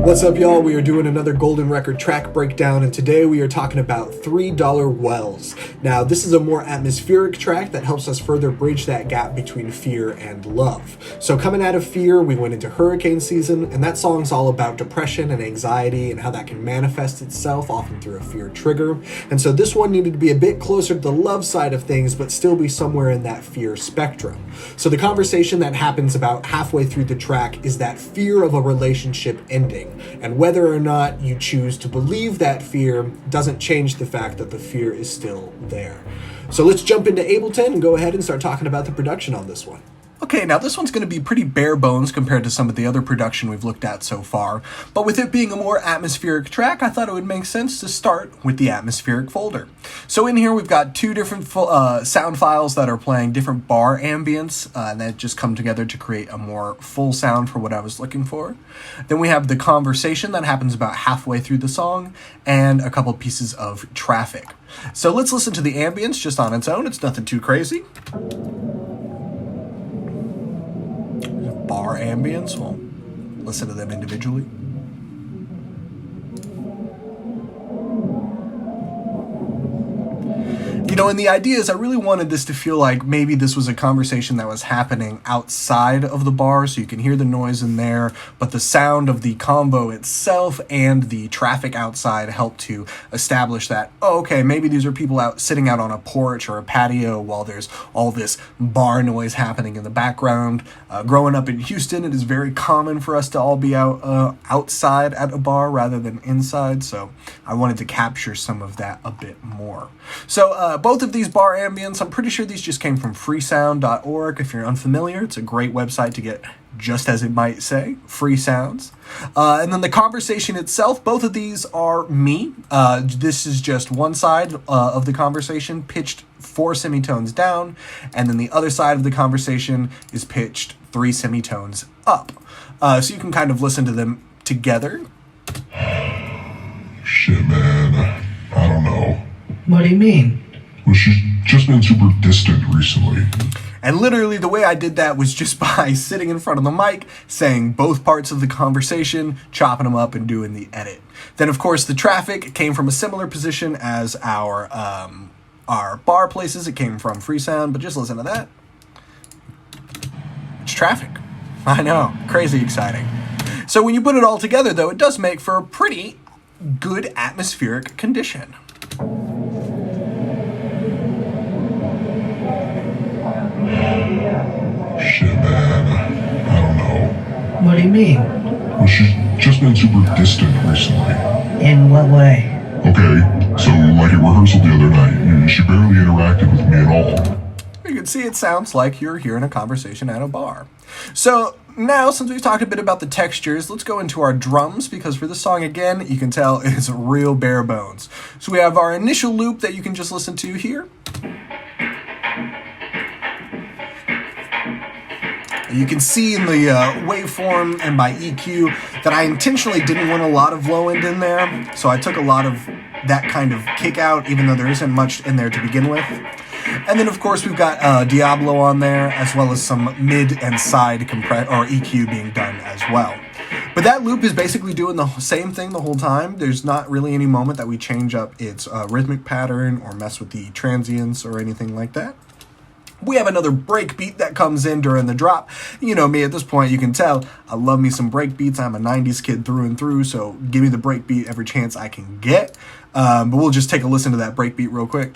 What's up, y'all? We are doing another Golden Record track breakdown, and today we are talking about $3 Wells. Now, this is a more atmospheric track that helps us further bridge that gap between fear and love. So coming out of Fear, we went into hurricane season, and that song's all about depression and anxiety and how that can manifest itself, often through a fear trigger. And so this one needed to be a bit closer to the love side of things, but still be somewhere in that fear spectrum. So the conversation that happens about halfway through the track is that fear of a relationship ending. And whether or not you choose to believe that fear doesn't change the fact that the fear is still there. So let's jump into Ableton and go ahead and start talking about the production on this one. Okay, now this one's going to be pretty bare bones compared to some of the other production we've looked at so far, but with it being a more atmospheric track, I thought it would make sense to start with the atmospheric folder. So in here we've got two different sound files that are playing different bar ambience, and that just come together to create a more full sound for what I was looking for. Then we have the conversation that happens about halfway through the song, and a couple pieces of traffic. So let's listen to the ambience just on its own. It's nothing too crazy. Bar ambience, we'll listen to them individually. You know, and the idea is I really wanted this to feel like maybe this was a conversation that was happening outside of the bar, so you can hear the noise in there, but the sound of the convo itself and the traffic outside help to establish that, oh, okay, maybe these are people out sitting out on a porch or a patio while there's all this bar noise happening in the background. Growing up in Houston, it is very common for us to all be outside at a bar rather than inside, so I wanted to capture some of that a bit more. So both of these bar ambience, I'm pretty sure these just came from freesound.org. If you're unfamiliar, it's a great website to get, just as it might say, free sounds. And then the conversation itself, both of these are me. This is just one side of the conversation pitched 4 semitones down, and then the other side of the conversation is pitched 3 semitones up. So you can kind of listen to them together. Shit, man. I don't know. What do you mean? Well, she's just been super distant recently. And literally the way I did that was just by sitting in front of the mic, saying both parts of the conversation, chopping them up and doing the edit. Then of course the traffic came from a similar position as our bar places. It came from Freesound, but just listen to that. It's traffic. I know, crazy exciting. So when you put it all together though, it does make for a pretty good atmospheric condition. Shit, man. I don't know. What do you mean? Well, she's just been super distant recently. In what way? Okay, so like at rehearsal the other night, she barely interacted with me at all. You can see it sounds like you're hearing a conversation at a bar. So now, since we've talked a bit about the textures, let's go into our drums, because for this song, again, you can tell it's real bare bones. So we have our initial loop that you can just listen to here. You can see in the waveform and by EQ that I intentionally didn't want a lot of low end in there, so I took a lot of that kind of kick out, even though there isn't much in there to begin with. And then of course we've got Diablo on there, as well as some mid and side EQ being done as well. But that loop is basically doing the same thing the whole time. There's not really any moment that we change up its rhythmic pattern or mess with the transients or anything like that. We have another break beat that comes in during the drop. You know me, at this point you can tell I love me some break beats. I'm a 90s kid through and through, so give me the break beat every chance I can get. But we'll just take a listen to that break beat real quick.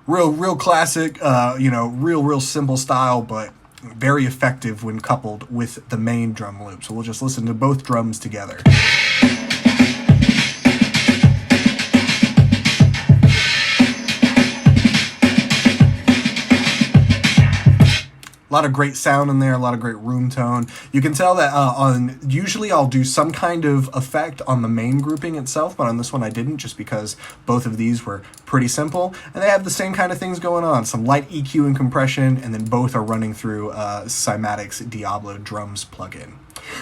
Real classic, real simple style, but very effective when coupled with the main drum loop. So we'll just listen to both drums together. A lot of great sound in there, a lot of great room tone. You can tell that usually I'll do some kind of effect on the main grouping itself, but on this one I didn't, just because both of these were pretty simple. And they have the same kind of things going on, some light EQ and compression, and then both are running through Cymatic's Diablo drums plugin.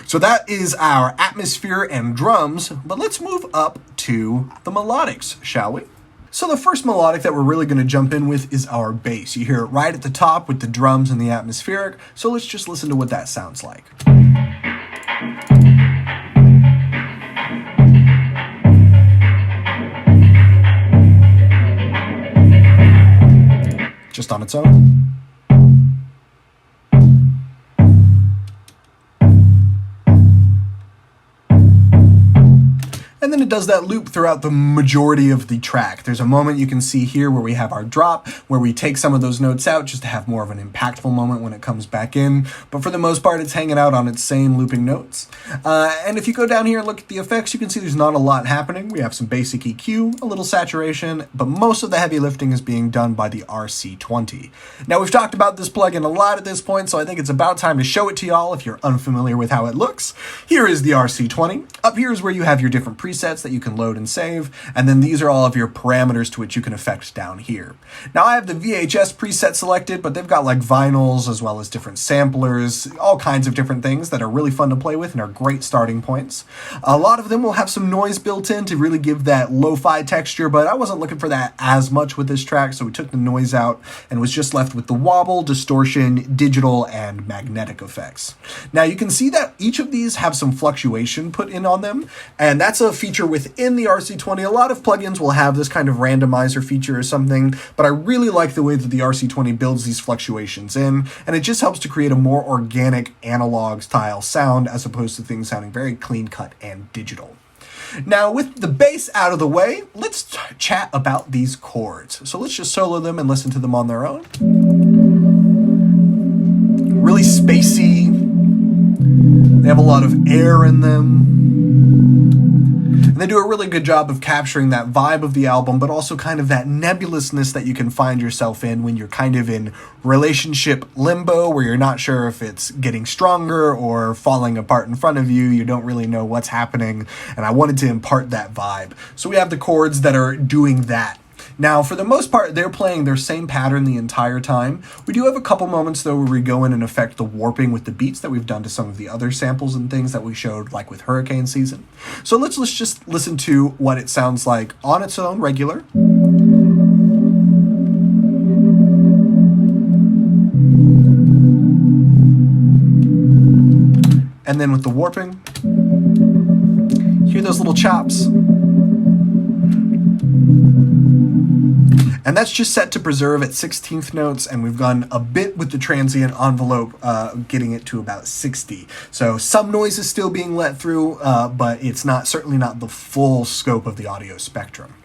So that is our atmosphere and drums, but let's move up to the melodics, shall we? So the first melodic that we're really going to jump in with is our bass. You hear it right at the top with the drums and the atmospheric, so let's just listen to what that sounds like. Just on its own. And then it does that loop throughout the majority of the track. There's a moment you can see here where we have our drop, where we take some of those notes out just to have more of an impactful moment when it comes back in. But for the most part, it's hanging out on its same looping notes. And if you go down here and look at the effects, you can see there's not a lot happening. We have some basic EQ, a little saturation, but most of the heavy lifting is being done by the RC20. Now, we've talked about this plugin a lot at this point, so I think it's about time to show it to y'all if you're unfamiliar with how it looks. Here is the RC20. Up here is where you have your different presets that you can load and save, and then these are all of your parameters to which you can affect down here. Now I have the VHS preset selected, but they've got like vinyls as well as different samplers, all kinds of different things that are really fun to play with and are great starting points. A lot of them will have some noise built in to really give that lo-fi texture, but I wasn't looking for that as much with this track, so we took the noise out and was just left with the wobble, distortion, digital, and magnetic effects. Now you can see that each of these have some fluctuation put in on them, and that's a feature within the RC20. A lot of plugins will have this kind of randomizer feature or something, but I really like the way that the RC20 builds these fluctuations in, and it just helps to create a more organic analog style sound as opposed to things sounding very clean cut and digital. Now, with the bass out of the way, let's chat about these chords. So let's just solo them and listen to them on their own. Really spacey. They have a lot of air in them. And they do a really good job of capturing that vibe of the album, but also kind of that nebulousness that you can find yourself in when you're kind of in relationship limbo, where you're not sure if it's getting stronger or falling apart in front of you. You don't really know what's happening, and I wanted to impart that vibe. So we have the chords that are doing that. Now, for the most part, they're playing their same pattern the entire time. We do have a couple moments, though, where we go in and affect the warping with the beats that we've done to some of the other samples and things that we showed, like with Hurricane Season. So let's just listen to what it sounds like on its own, regular. And then with the warping, hear those little chops. And that's just set to preserve at 16th notes, and we've gone a bit with the transient envelope, getting it to about 60. So some noise is still being let through, but it's certainly not the full scope of the audio spectrum.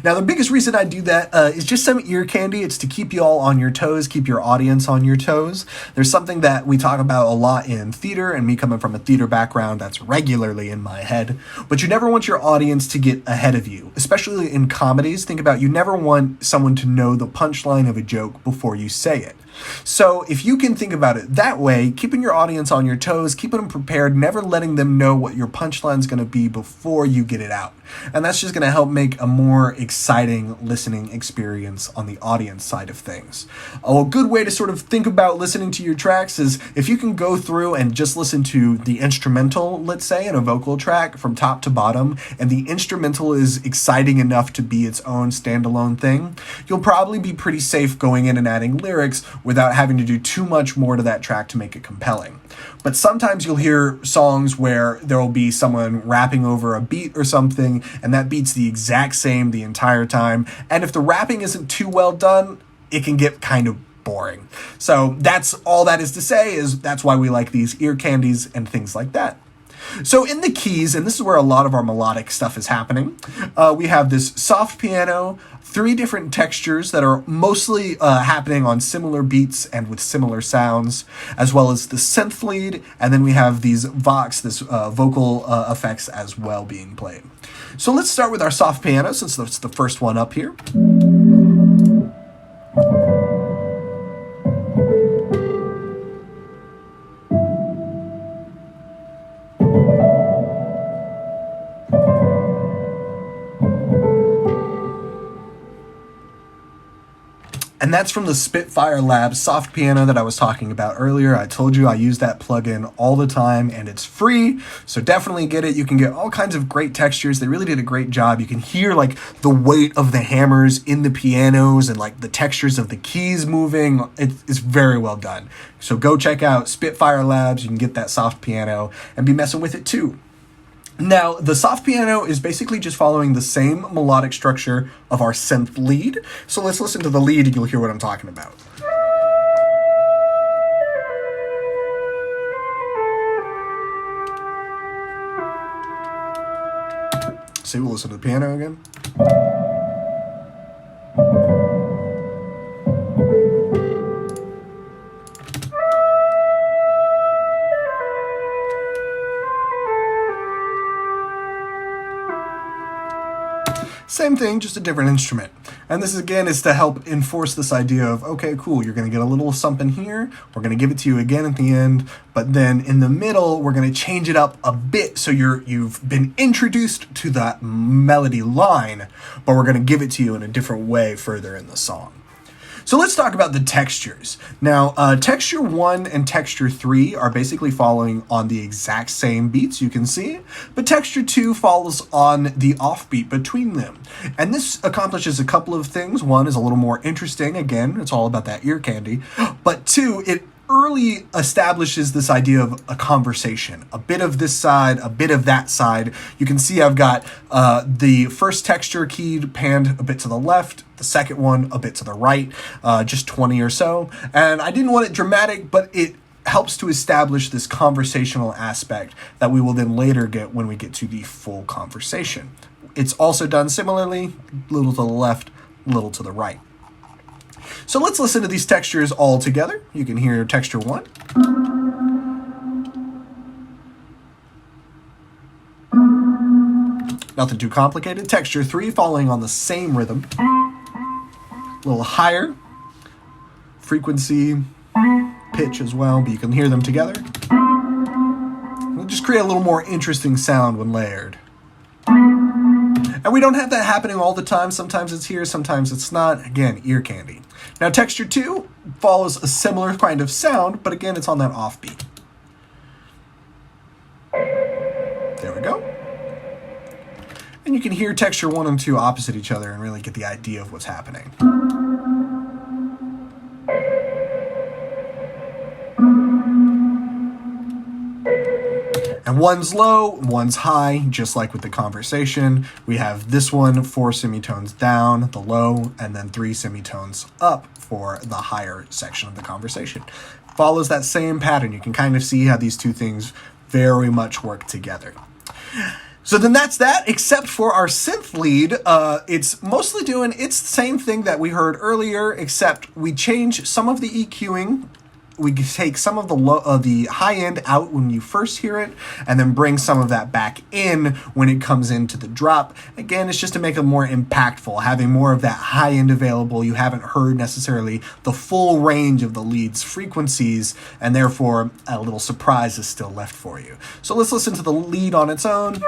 Now, the biggest reason I do that is just some ear candy. It's to keep you all on your toes, keep your audience on your toes. There's something that we talk about a lot in theater, and me coming from a theater background, that's regularly in my head. But you never want your audience to get ahead of you, especially in comedies. Think about, you never want someone to know the punchline of a joke before you say it. So if you can think about it that way, keeping your audience on your toes, keeping them prepared, never letting them know what your punchline is going to be before you get it out. And that's just going to help make a more exciting listening experience on the audience side of things. A good way to sort of think about listening to your tracks is if you can go through and just listen to the instrumental, let's say, in a vocal track from top to bottom, and the instrumental is exciting enough to be its own standalone thing, you'll probably be pretty safe going in and adding lyrics without having to do too much more to that track to make it compelling. But sometimes you'll hear songs where there will be someone rapping over a beat or something, and that beat's the exact same the entire time. And if the rapping isn't too well done, it can get kind of boring. So that's all that is to say, is that's why we like these ear candies and things like that. So in the keys, and this is where a lot of our melodic stuff is happening, we have this soft piano, 3 different textures that are mostly happening on similar beats and with similar sounds, as well as the synth lead, and then we have these vox, vocal effects as well being played. So let's start with our soft piano, since that's the first one up here. And that's from the Spitfire Labs soft piano that I was talking about earlier. I told you I use that plugin all the time, and it's free, so definitely get it. You can get all kinds of great textures. They really did a great job. You can hear like the weight of the hammers in the pianos and like the textures of the keys moving. It's very well done. So go check out Spitfire Labs. You can get that soft piano and be messing with it too. Now, the soft piano is basically just following the same melodic structure of our synth lead. So let's listen to the lead and you'll hear what I'm talking about. See, we'll listen to the piano again. Same thing, just a different instrument. And this again is to help enforce this idea of, okay, cool, you're going to get a little something here, we're going to give it to you again at the end, but then in the middle, we're going to change it up a bit so you've been introduced to that melody line, but we're going to give it to you in a different way further in the song. So let's talk about the textures. Now, texture 1 and texture 3 are basically following on the exact same beats, you can see, but texture 2 follows on the offbeat between them. And this accomplishes a couple of things. One is a little more interesting. Again, it's all about that ear candy. But 2, it early establishes this idea of a conversation, a bit of this side, a bit of that side. You can see I've got the first texture keyed panned a bit to the left, the second one a bit to the right, just 20 or so. And I didn't want it dramatic, but it helps to establish this conversational aspect that we will then later get when we get to the full conversation. It's also done similarly, little to the left, little to the right. So let's listen to these textures all together. You can hear texture 1. Nothing too complicated. Texture 3 following on the same rhythm. A little higher. Frequency, pitch as well, but you can hear them together. We'll just create a little more interesting sound when layered. And we don't have that happening all the time. Sometimes it's here, sometimes it's not. Again, ear candy. Now, texture 2 follows a similar kind of sound, but again, it's on that offbeat. There we go. And you can hear texture 1 and 2 opposite each other and really get the idea of what's happening. And one's low, one's high, just like with the conversation. We have this one, 4 semitones down, the low, and then 3 semitones up for the higher section of the conversation. Follows that same pattern. You can kind of see how these two things very much work together. So then that's that, except for our synth lead. It's mostly doing its same thing that we heard earlier, except we change some of the EQing. We take some of the high end out when you first hear it, and then bring some of that back in when it comes into the drop. Again, it's just to make it more impactful, having more of that high end available. You haven't heard necessarily the full range of the lead's frequencies, and therefore a little surprise is still left for you. So let's listen to the lead on its own.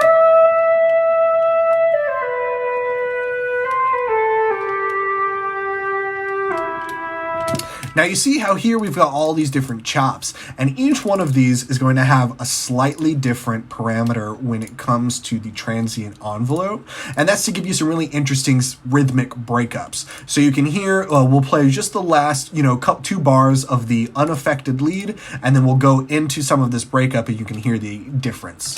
Now you see how here we've got all these different chops, and each one of these is going to have a slightly different parameter when it comes to the transient envelope, and that's to give you some really interesting rhythmic breakups. So you can hear, we'll play just the last, 2 bars of the unaffected lead, and then we'll go into some of this breakup and you can hear the difference.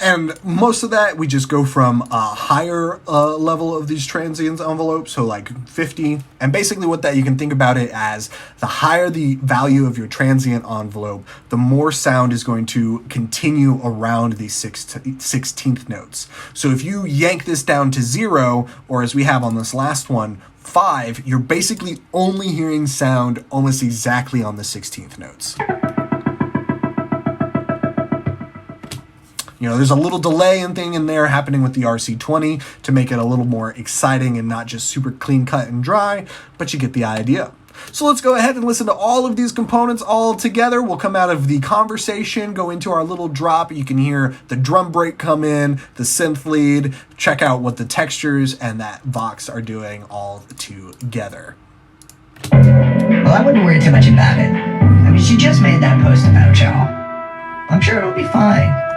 And most of that, we just go from a higher level of these transients envelopes, so like 50. And basically what that, you can think about it as the higher the value of your transient envelope, the more sound is going to continue around the 16th notes. So if you yank this down to 0, or as we have on this last one, 5, you're basically only hearing sound almost exactly on the 16th notes. There's a little delay and thing in there happening with the RC20 to make it a little more exciting and not just super clean cut and dry, but you get the idea. So let's go ahead and listen to all of these components all together. We'll come out of the conversation, go into our little drop. You can hear the drum break come in, the synth lead, check out what the textures and that Vox are doing all together. Well, I wouldn't worry too much about it. I mean, she just made that post about y'all. I'm sure it'll be fine.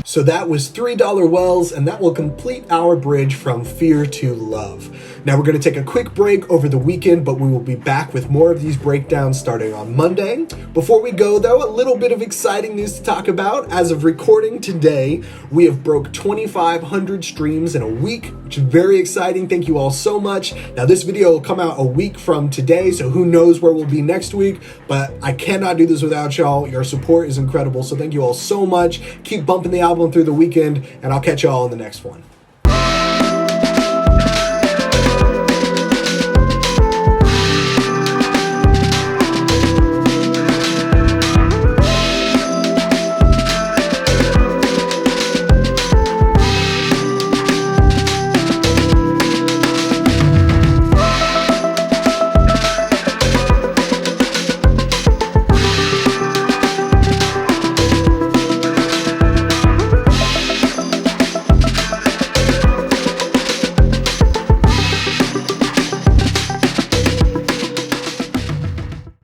So that was $3 Wells, and that will complete our bridge from Fear to Love. Now we're going to take a quick break over the weekend, but we will be back with more of these breakdowns starting on Monday. Before we go, though, a little bit of exciting news to talk about. As of recording today, we have broke 2,500 streams in a week, which is very exciting. Thank you all so much. Now this video will come out a week from today, so who knows where we'll be next week, but I cannot do this without y'all. Your support is incredible, so thank you all so much. Keep bumping the album through the weekend, and I'll catch y'all in the next one.